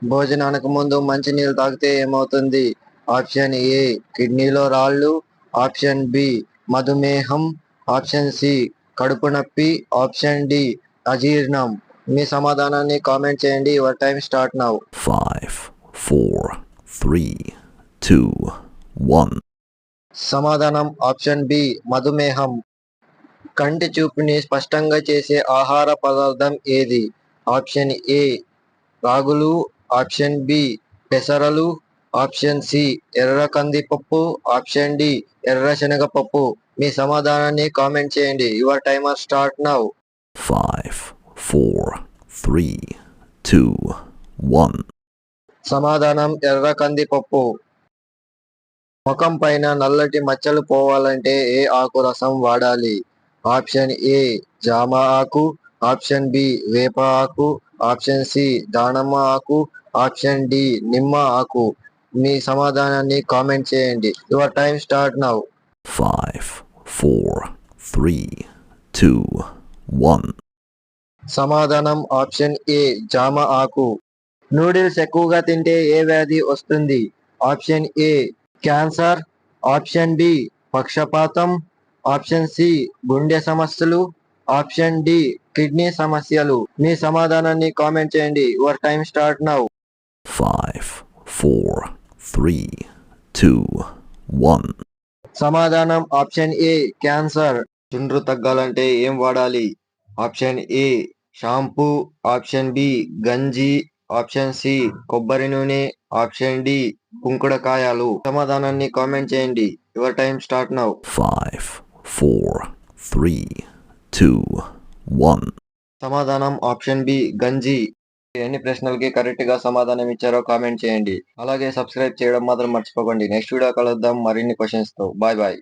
భోజనానికి ముందు మంచినీళ్ళు తాగితే ఏమవుతుంది? ఆప్షన్ ఏ కిడ్నీలో రాళ్ళు, ఆప్షన్ బి మధుమేహం, ఆప్షన్ సి కడుపు నొప్పి, ఆప్షన్ డి అజీర్ణం. మీ సమాధానాన్ని కామెంట్ చేయండి. Your time start now. 5, 4, 3, 2, 1. సమాధానం ఆప్షన్ బి మధుమేహం. కంటి చూపుని స్పష్టంగా చేసే ఆహార పదార్థం ఏది? ఆప్షన్ ఏ రాగులు, ఆప్షన్ బి పెసరలు, ఆప్షన్ సి ఎర్ర కందిపప్పు, ఆప్షన్ డి ఎర్ర శనగపప్పు. మీ సమాధానాన్ని కామెంట్ చేయండి. Your timer start now. 5, 4, 3, 2, 1. సమాధానం ఎర్ర కందిపప్పు. ముఖం పైన నల్లటి మచ్చలు పోవాలంటే ఏ ఆకు రసం వాడాలి? ఆప్షన్ ఏ జామ ఆకు, ఆప్షన్ బి వేప ఆకు, ఆప్షన్ సి దానిమ్మ ఆకు, ఆప్షన్ డి నిమ్మ ఆకు. మీ సమాధానాన్ని కామెంట్ చేయండి. Your time start now. 5, 4, 3, 2, 1. సమాధానం ఆప్షన్ ఏ జామ ఆకు. నూడిల్స్ ఎక్కువగా తింటే ఏ వ్యాధి వస్తుంది? Option A cancer, option B పక్షపాతం, ఆప్షన్ సి గుండె సమస్యలు, ఆప్షన్ డి కిడ్నీ సమస్యలు. మీ సమాధానాన్ని కామెంట్ చేయండి. Your time start now. 5, 4, 3, 2, 1. సమాధానం ఆప్షన్ ఏ క్యాన్సర్. చుండ్రు తగ్గాలంటే ఏం వాడాలి? Option A shampoo, option B గంజి, ఆప్షన్ సి కొబ్బరి నూనె, ఆప్షన్ డి కుంకుడుకాయలు. సమాధానాన్ని కామెంట్ చేయండి. Your time start now. 5, 4, 3, 2, 1. సమాధానం ఆప్షన్ బి గంజి. ఎన్ని ప్రశ్నలకి కరెక్ట్ గా సమాధానం ఇచ్చారో కామెంట్ చేయండి. అలాగే సబ్స్క్రైబ్ చేయడం మాత్రం మర్చిపోకండి. నెక్స్ట్ వీడియో కలుద్దాం మరిన్ని క్వశ్చన్స్ తో. Bye bye.